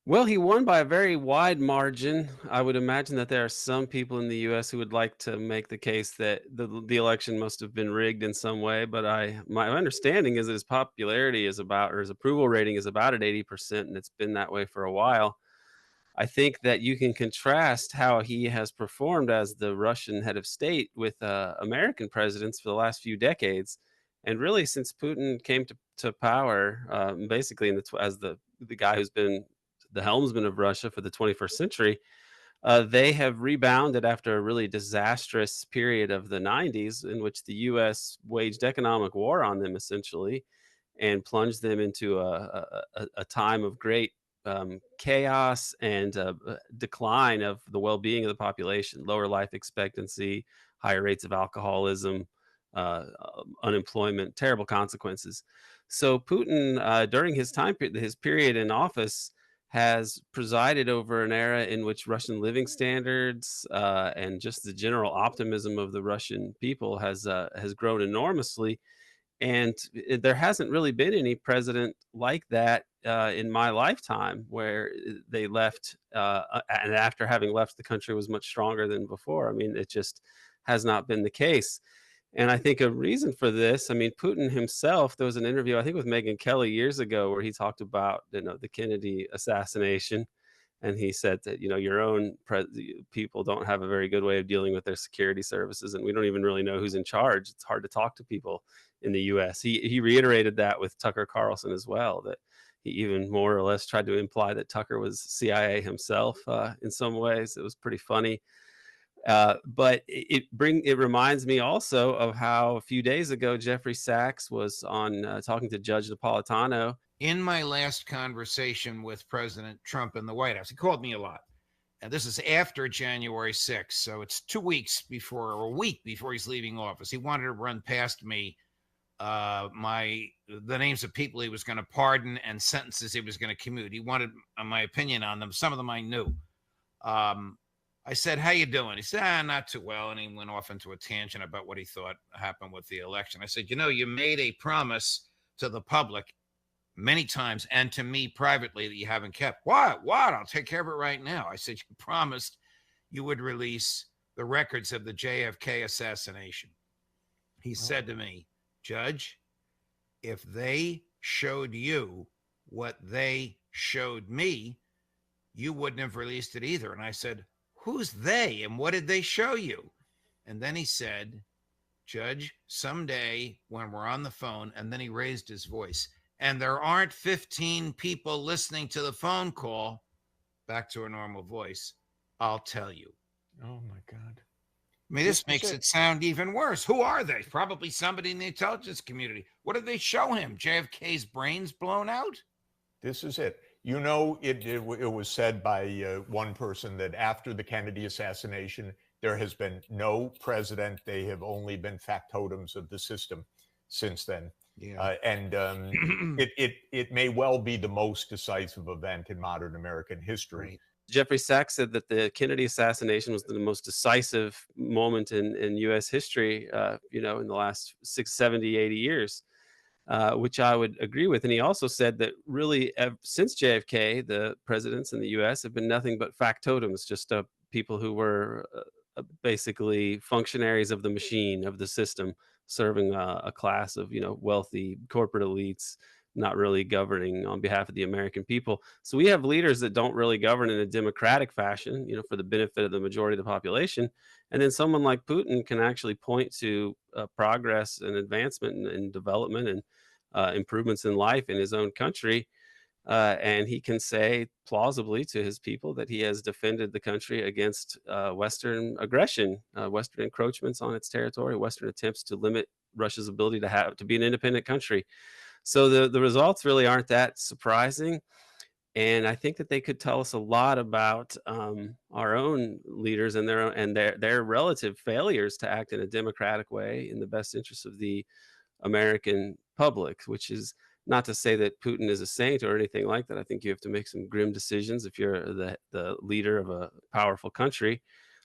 Well, he won by a very wide margin. I would imagine that there are some people in the US who would like to make the case that the election must have been rigged in some way, but my understanding is that his popularity is about or his approval rating is about at 80%, and it's been that way for a while. I think that you can contrast how he has performed as the Russian head of state with American presidents for the last few decades, and really since Putin came to power, basically as the guy who's been the helmsman of Russia for the 21st century. They have rebounded after a really disastrous period of the 90s in which the U.S. waged economic war on them essentially and plunged them into a time of great chaos and decline of the well-being of the population, lower life expectancy, higher rates of alcoholism, unemployment, terrible consequences. So Putin, during his period in office, has presided over an era in which Russian living standards and just the general optimism of the Russian people has grown enormously, and there hasn't really been any president like that in my lifetime where they left, and after having left, the country was much stronger than before. I mean, it just has not been the case. And I think a reason for this, I mean, Putin himself, there was an interview, I think, with Megyn Kelly years ago where he talked about, the Kennedy assassination. And he said that, your own people don't have a very good way of dealing with their security services. And we don't even really know who's in charge. It's hard to talk to people in the US. He reiterated that with Tucker Carlson as well, that he even more or less tried to imply that Tucker was CIA himself in some ways. It was pretty funny. But it reminds me also of how a few days ago Jeffrey Sachs was on talking to Judge Napolitano. In my last conversation with President Trump in the White House, he called me a lot. And this is after January 6th, so it's 2 weeks before, or a week before he's leaving office. He wanted to run past me the names of people he was going to pardon and sentences he was going to commute. He wanted my opinion on them. Some of them I knew. I said, "How you doing?" He said, "Not too well," and he went off into a tangent about what he thought happened with the election. I said, "You made a promise to the public many times and to me privately that you haven't kept." What? I'll take care of it right now. I said, "You promised you would release the records of the JFK assassination." He said to me, "Judge, if they showed you what they showed me, you wouldn't have released it either." And I said, "Who's they and what did they show you?" And then he said, "Judge, someday when we're on the phone," and then he raised his voice, "and there aren't 15 people listening to the phone call," back to a normal voice, "I'll tell you." Oh my God. I mean, this makes it sound even worse. Who are they? Probably somebody in the intelligence community. What did they show him? JFK's brains blown out? This is it. It was said by one person that after the Kennedy assassination, there has been no president. They have only been factotums of the system since then. Yeah. It may well be the most decisive event in modern American history. Right. Jeffrey Sachs said that the Kennedy assassination was the most decisive moment in U.S. history, in the last 6, 70, 80 years, which I would agree with. And he also said that really, since JFK, the presidents in the U.S. have been nothing but factotums, just people who were basically functionaries of the machine, of the system, serving a class of, wealthy corporate elites, not really governing on behalf of the American people. So we have leaders that don't really govern in a democratic fashion, for the benefit of the majority of the population. And then someone like Putin can actually point to progress and advancement and development and improvements in life in his own country. And he can say plausibly to his people that he has defended the country against Western aggression, Western encroachments on its territory, Western attempts to limit Russia's ability to be an independent country. So the results really aren't that surprising, and I think that they could tell us a lot about our own leaders and their relative failures to act in a democratic way in the best interest of the American public. Which is not to say that Putin is a saint or anything like that. I think you have to make some grim decisions if you're the leader of a powerful country,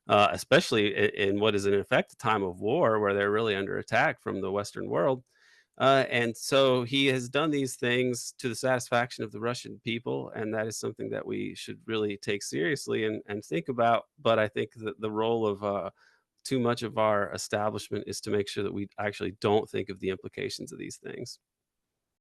especially in what is in effect a time of war where they're really under attack from the Western world. And so he has done these things to the satisfaction of the Russian people, and that is something that we should really take seriously and think about. But I think that the role of too much of our establishment is to make sure that we actually don't think of the implications of these things.